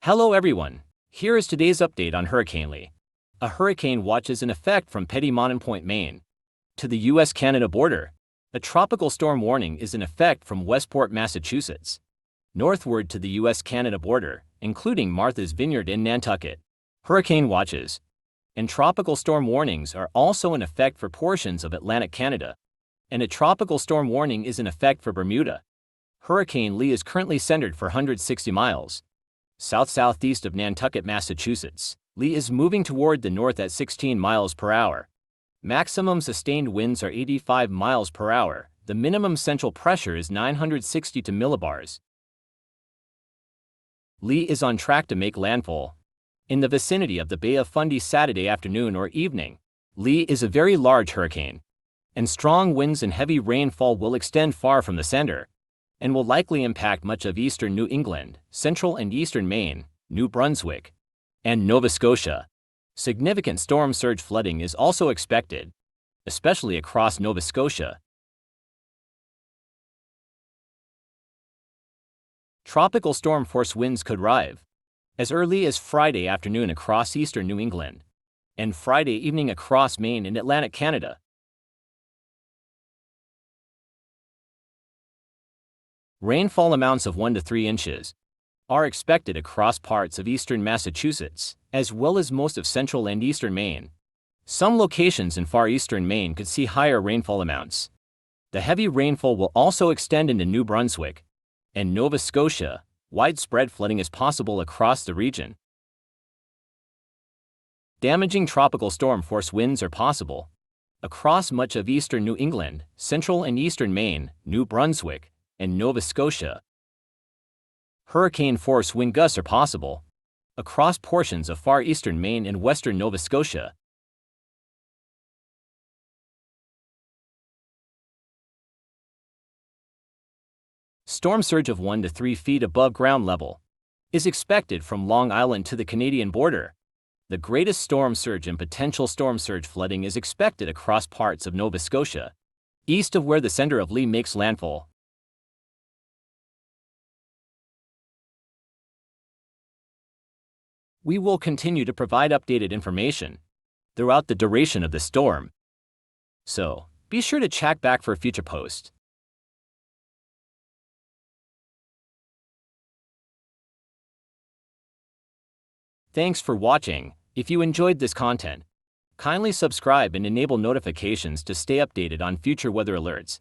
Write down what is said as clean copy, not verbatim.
Hello everyone, here is today's update on Hurricane Lee. A hurricane watch is in effect from Petit Manan Point Maine to the US-Canada border. A tropical storm warning is in effect from Westport, Massachusetts, northward to the US-Canada border, including Martha's Vineyard and Nantucket. Hurricane watches and tropical storm warnings are also in effect for portions of Atlantic Canada, and a tropical storm warning is in effect for Bermuda. Hurricane Lee is currently centered for 160 miles south-southeast of Nantucket, Massachusetts. Lee is moving toward the north at 16 miles per hour. Maximum sustained winds are 85 miles per hour. The minimum central pressure is 962 millibars. Lee is on track to make landfall in the vicinity of the Bay of Fundy Saturday afternoon or evening. Lee is a very large hurricane, and strong winds and heavy rainfall will extend far from the center and will likely impact much of eastern New England, central and eastern Maine, New Brunswick, and Nova Scotia. Significant storm surge flooding is also expected, especially across Nova Scotia. Tropical storm force winds could arrive as early as Friday afternoon across eastern New England and Friday evening across Maine and Atlantic Canada. Rainfall amounts of 1 to 3 inches are expected across parts of eastern Massachusetts, as well as most of central and eastern Maine. Some locations in far eastern Maine could see higher rainfall amounts. The heavy rainfall will also extend into New Brunswick and Nova Scotia. Widespread flooding is possible across the region. Damaging tropical storm force winds are possible across much of eastern New England, central and eastern Maine, New Brunswick, and Nova Scotia. Hurricane force wind gusts are possible across portions of far eastern Maine and western Nova Scotia. Storm surge of 1 to 3 feet above ground level is expected from Long Island to the Canadian border. The greatest storm surge and potential storm surge flooding is expected across parts of Nova Scotia, east of where the center of Lee makes landfall. We will continue to provide updated information throughout the duration of the storm, so be sure to check back for a future post. Thanks for watching. If you enjoyed this content, kindly subscribe and enable notifications to stay updated on future weather alerts.